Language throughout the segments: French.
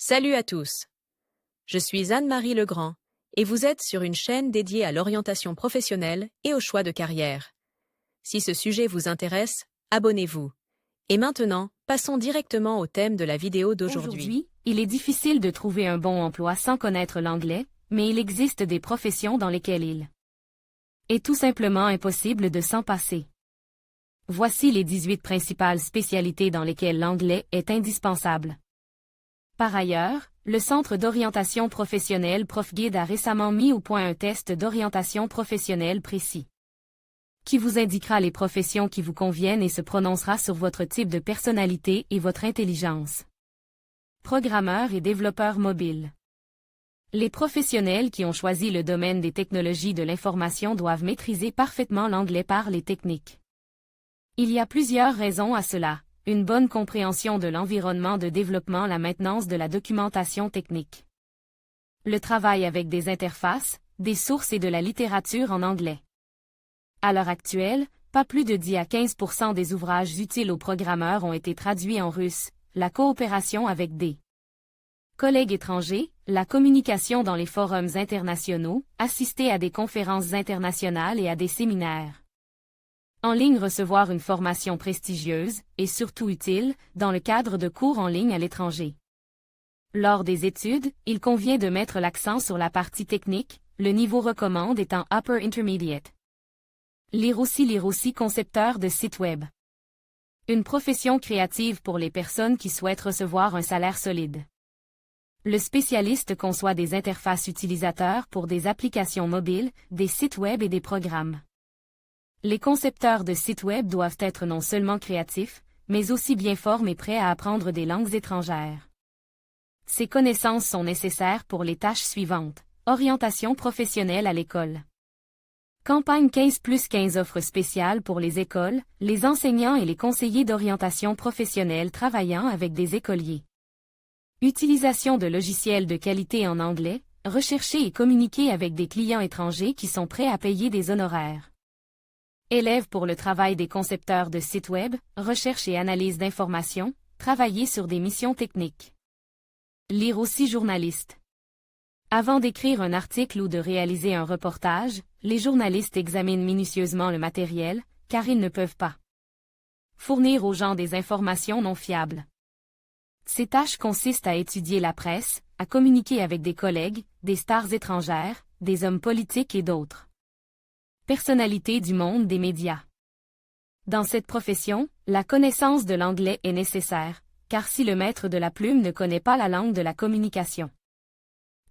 Salut à tous. Je suis Anne-Marie Legrand et vous êtes sur une chaîne dédiée à l'orientation professionnelle et au choix de carrière. Si ce sujet vous intéresse, abonnez-vous. Et maintenant, passons directement au thème de la vidéo d'aujourd'hui. Aujourd'hui, il est difficile de trouver un bon emploi sans connaître l'anglais, mais il existe des professions dans lesquelles il est tout simplement impossible de s'en passer. Voici les 18 principales spécialités dans lesquelles l'anglais est indispensable. Par ailleurs, le Centre d'orientation professionnelle ProfGuide a récemment mis au point un test d'orientation professionnelle précis, qui vous indiquera les professions qui vous conviennent et se prononcera sur votre type de personnalité et votre intelligence. Programmeur et développeur mobile. Les professionnels qui ont choisi le domaine des technologies de l'information doivent maîtriser parfaitement l'anglais par les techniques. Il y a plusieurs raisons à cela. Une bonne compréhension de l'environnement de développement, la maintenance de la documentation technique, le travail avec des interfaces, des sources et de la littérature en anglais. À l'heure actuelle, pas plus de 10 à 15% des ouvrages utiles aux programmeurs ont été traduits en russe, la coopération avec des collègues étrangers, la communication dans les forums internationaux, assister à des conférences internationales et à des séminaires. En ligne, recevoir une formation prestigieuse, et surtout utile, dans le cadre de cours en ligne à l'étranger. Lors des études, il convient de mettre l'accent sur la partie technique, le niveau recommande étant Upper Intermediate. Lire aussi concepteur de site web. Une profession créative pour les personnes qui souhaitent recevoir un salaire solide. Le spécialiste conçoit des interfaces utilisateurs pour des applications mobiles, des sites web et des programmes. Les concepteurs de sites web doivent être non seulement créatifs, mais aussi bien forts et prêts à apprendre des langues étrangères. Ces connaissances sont nécessaires pour les tâches suivantes. Orientation professionnelle à l'école. Campagne 15+15 offre spéciale pour les écoles, les enseignants et les conseillers d'orientation professionnelle travaillant avec des écoliers. Utilisation de logiciels de qualité en anglais, rechercher et communiquer avec des clients étrangers qui sont prêts à payer des honoraires. Élèves pour le travail des concepteurs de sites web, recherche et analyse d'informations, travailler sur des missions techniques. Lire aussi journaliste. Avant d'écrire un article ou de réaliser un reportage, les journalistes examinent minutieusement le matériel, car ils ne peuvent pas fournir aux gens des informations non fiables. Ces tâches consistent à étudier la presse, à communiquer avec des collègues, des stars étrangères, des hommes politiques et d'autres personnalités du monde des médias. Dans cette profession, la connaissance de l'anglais est nécessaire, car si le maître de la plume ne connaît pas la langue de la communication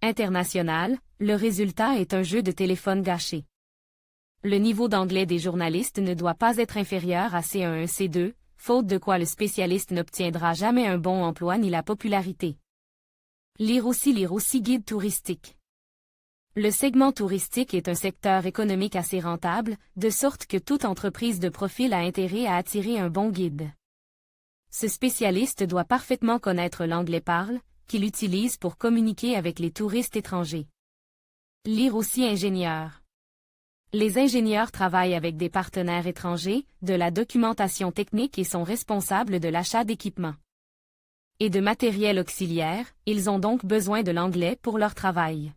internationale, le résultat est un jeu de téléphone gâché. Le niveau d'anglais des journalistes ne doit pas être inférieur à C1 C2, faute de quoi le spécialiste n'obtiendra jamais un bon emploi ni la popularité. Lire aussi guide touristique. Le segment touristique est un secteur économique assez rentable, de sorte que toute entreprise de profil a intérêt à attirer un bon guide. Ce spécialiste doit parfaitement connaître l'anglais parle, qu'il utilise pour communiquer avec les touristes étrangers. Lire aussi ingénieur. Les ingénieurs travaillent avec des partenaires étrangers, de la documentation technique et sont responsables de l'achat d'équipements et de matériel auxiliaire, ils ont donc besoin de l'anglais pour leur travail.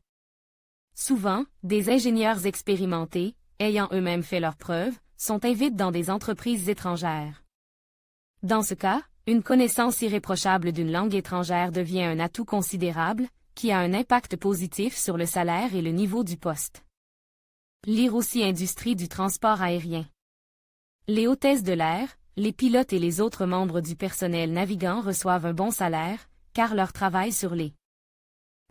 Souvent, des ingénieurs expérimentés, ayant eux-mêmes fait leurs preuves, sont invités dans des entreprises étrangères. Dans ce cas, une connaissance irréprochable d'une langue étrangère devient un atout considérable, qui a un impact positif sur le salaire et le niveau du poste. Lire aussi industrie du transport aérien. Les hôtesses de l'air, les pilotes et les autres membres du personnel navigant reçoivent un bon salaire, car leur travail sur les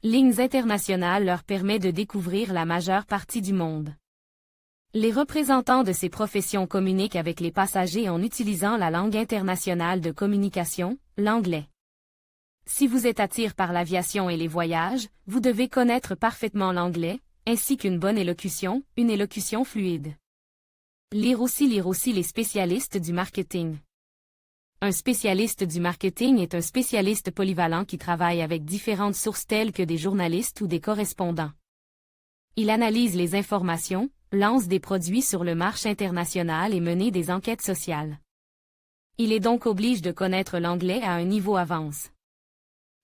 lignes internationales leur permet de découvrir la majeure partie du monde. Les représentants de ces professions communiquent avec les passagers en utilisant la langue internationale de communication, l'anglais. Si vous êtes attiré par l'aviation et les voyages, vous devez connaître parfaitement l'anglais, ainsi qu'une bonne élocution, une élocution fluide. Lire aussi les spécialistes du marketing. Un spécialiste du marketing est un spécialiste polyvalent qui travaille avec différentes sources telles que des journalistes ou des correspondants. Il analyse les informations, lance des produits sur le marché international et mène des enquêtes sociales. Il est donc obligé de connaître l'anglais à un niveau avancé.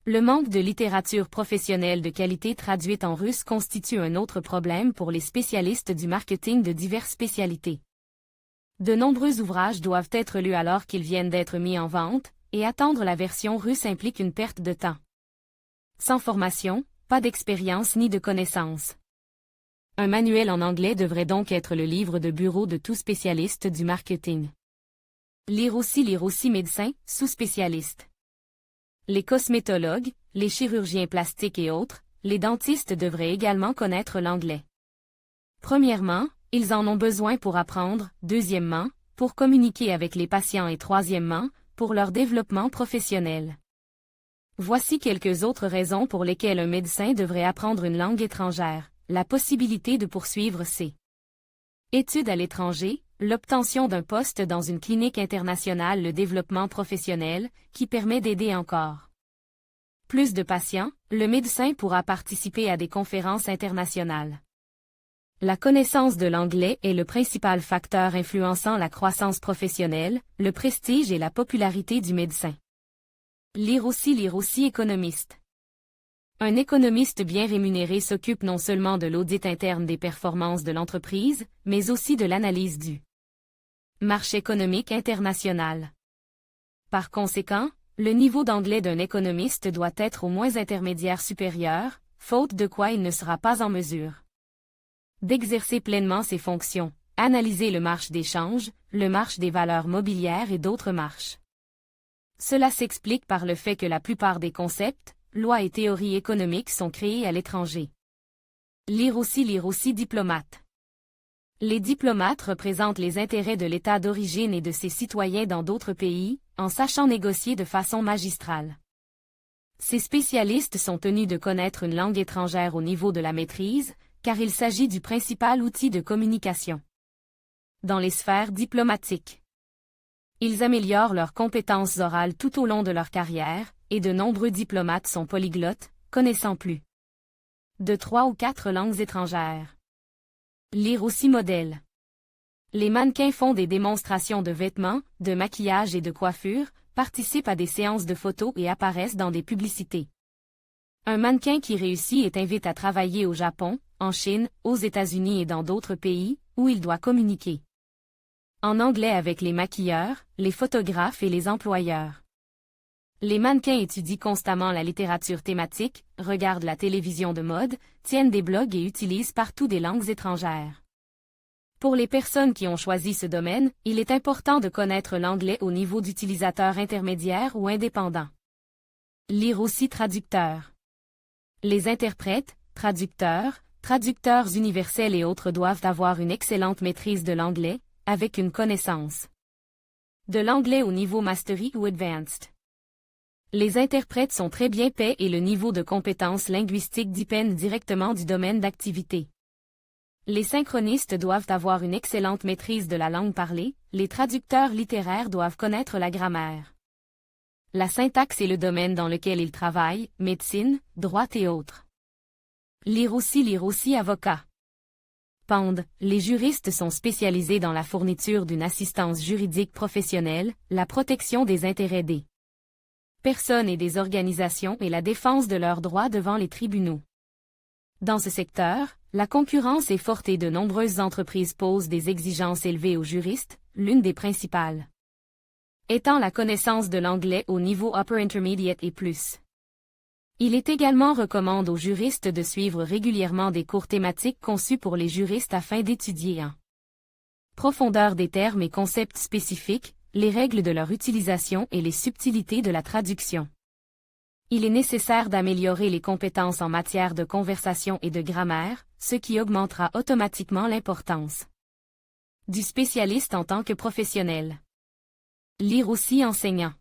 Le manque de littérature professionnelle de qualité traduite en russe constitue un autre problème pour les spécialistes du marketing de diverses spécialités. De nombreux ouvrages doivent être lus alors qu'ils viennent d'être mis en vente, et attendre la version russe implique une perte de temps. Sans formation, pas d'expérience ni de connaissances. Un manuel en anglais devrait donc être le livre de bureau de tout spécialiste du marketing. Lire aussi médecins, sous-spécialistes. Les cosmétologues, les chirurgiens plastiques et autres, les dentistes devraient également connaître l'anglais. Premièrement, ils en ont besoin pour apprendre, deuxièmement, pour communiquer avec les patients et troisièmement, pour leur développement professionnel. Voici quelques autres raisons pour lesquelles un médecin devrait apprendre une langue étrangère. La possibilité de poursuivre ses études à l'étranger, l'obtention d'un poste dans une clinique internationale, le développement professionnel, qui permet d'aider encore plus de patients, le médecin pourra participer à des conférences internationales. La connaissance de l'anglais est le principal facteur influençant la croissance professionnelle, le prestige et la popularité du médecin. Lire aussi économiste. Un économiste bien rémunéré s'occupe non seulement de l'audit interne des performances de l'entreprise, mais aussi de l'analyse du marché économique international. Par conséquent, le niveau d'anglais d'un économiste doit être au moins intermédiaire supérieur, faute de quoi il ne sera pas en mesure d'exercer pleinement ses fonctions, analyser le marché des changes, le marché des valeurs mobilières et d'autres marchés. Cela s'explique par le fait que la plupart des concepts, lois et théories économiques sont créées à l'étranger. Lire aussi diplomate. Les diplomates représentent les intérêts de l'État d'origine et de ses citoyens dans d'autres pays, en sachant négocier de façon magistrale. Ces spécialistes sont tenus de connaître une langue étrangère au niveau de la maîtrise, car il s'agit du principal outil de communication dans les sphères diplomatiques. Ils améliorent leurs compétences orales tout au long de leur carrière, et de nombreux diplomates sont polyglottes, connaissant plus de 3 ou 4 langues étrangères. Lire aussi modèle. Les mannequins font des démonstrations de vêtements, de maquillage et de coiffure, participent à des séances de photos et apparaissent dans des publicités. Un mannequin qui réussit est invité à travailler au Japon, en Chine, aux États-Unis et dans d'autres pays, où il doit communiquer en anglais avec les maquilleurs, les photographes et les employeurs. Les mannequins étudient constamment la littérature thématique, regardent la télévision de mode, tiennent des blogs et utilisent partout des langues étrangères. Pour les personnes qui ont choisi ce domaine, il est important de connaître l'anglais au niveau d'utilisateur intermédiaire ou indépendant. Lire aussi traducteur. Les interprètes, traducteurs universels et autres doivent avoir une excellente maîtrise de l'anglais, avec une connaissance de l'anglais au niveau mastery ou advanced. Les interprètes sont très bien payés et le niveau de compétences linguistiques dépend directement du domaine d'activité. Les synchronistes doivent avoir une excellente maîtrise de la langue parlée, les traducteurs littéraires doivent connaître la grammaire. La syntaxe est le domaine dans lequel ils travaillent, médecine, droit et autres. Lire aussi avocat. PAND, les juristes sont spécialisés dans la fourniture d'une assistance juridique professionnelle, la protection des intérêts des personnes et des organisations et la défense de leurs droits devant les tribunaux. Dans ce secteur, la concurrence est forte et de nombreuses entreprises posent des exigences élevées aux juristes, l'une des principales étant la connaissance de l'anglais au niveau Upper Intermediate et plus. Il est également recommandé aux juristes de suivre régulièrement des cours thématiques conçus pour les juristes afin d'étudier en profondeur des termes et concepts spécifiques, les règles de leur utilisation et les subtilités de la traduction. Il est nécessaire d'améliorer les compétences en matière de conversation et de grammaire, ce qui augmentera automatiquement l'importance du spécialiste en tant que professionnel. Lire aussi enseignant.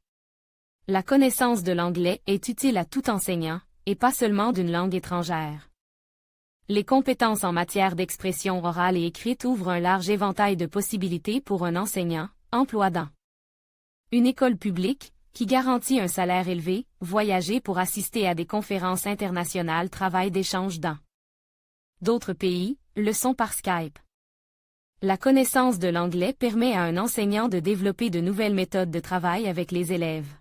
La connaissance de l'anglais est utile à tout enseignant, et pas seulement d'une langue étrangère. Les compétences en matière d'expression orale et écrite ouvrent un large éventail de possibilités pour un enseignant, emploi dans une école publique, qui garantit un salaire élevé, voyager pour assister à des conférences internationales, travail d'échange dans d'autres pays, leçons par Skype. La connaissance de l'anglais permet à un enseignant de développer de nouvelles méthodes de travail avec les élèves.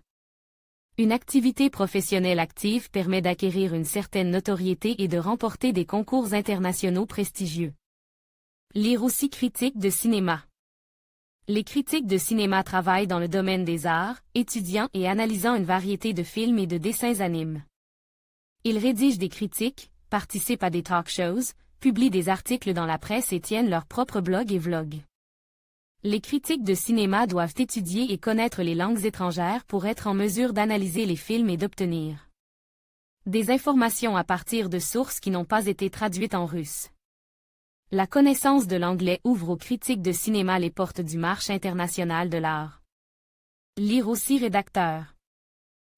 Une activité professionnelle active permet d'acquérir une certaine notoriété et de remporter des concours internationaux prestigieux. Lire aussi critique de cinéma. Les critiques de cinéma travaillent dans le domaine des arts, étudiant et analysant une variété de films et de dessins animés. Ils rédigent des critiques, participent à des talk shows, publient des articles dans la presse et tiennent leur propre blog et vlog. Les critiques de cinéma doivent étudier et connaître les langues étrangères pour être en mesure d'analyser les films et d'obtenir des informations à partir de sources qui n'ont pas été traduites en russe. La connaissance de l'anglais ouvre aux critiques de cinéma les portes du marché international de l'art. Lire aussi rédacteur.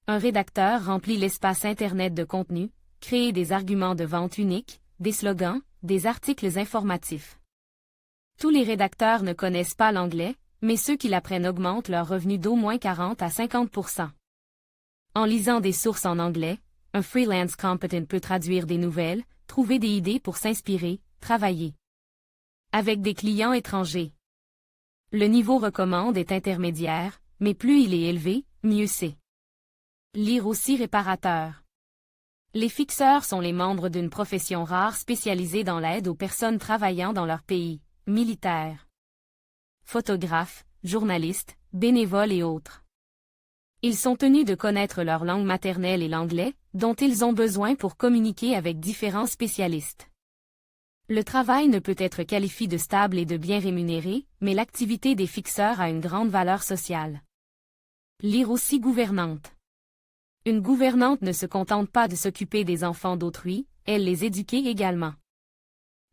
Un rédacteur remplit l'espace Internet de contenu, crée des arguments de vente uniques, des slogans, des articles informatifs. Tous les rédacteurs ne connaissent pas l'anglais, mais ceux qui l'apprennent augmentent leurs revenus d'au moins 40 à 50%. En lisant des sources en anglais, un freelance competent peut traduire des nouvelles, trouver des idées pour s'inspirer, travailler avec des clients étrangers. Le niveau recommande est intermédiaire, mais plus il est élevé, mieux c'est. Lire aussi réparateur. Les fixeurs sont les membres d'une profession rare spécialisée dans l'aide aux personnes travaillant dans leur pays, militaires, photographes, journalistes, bénévoles et autres. Ils sont tenus de connaître leur langue maternelle et l'anglais, dont ils ont besoin pour communiquer avec différents spécialistes. Le travail ne peut être qualifié de stable et de bien rémunéré, mais l'activité des fixeurs a une grande valeur sociale. Lire aussi gouvernante. Une gouvernante ne se contente pas de s'occuper des enfants d'autrui, elle les éduque également.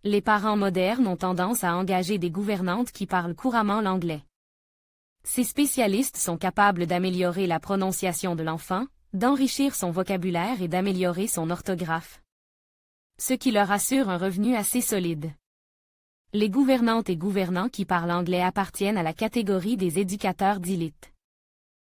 Les parents modernes ont tendance à engager des gouvernantes qui parlent couramment l'anglais. Ces spécialistes sont capables d'améliorer la prononciation de l'enfant, d'enrichir son vocabulaire et d'améliorer son orthographe, ce qui leur assure un revenu assez solide. Les gouvernantes et gouvernants qui parlent anglais appartiennent à la catégorie des éducateurs d'élite.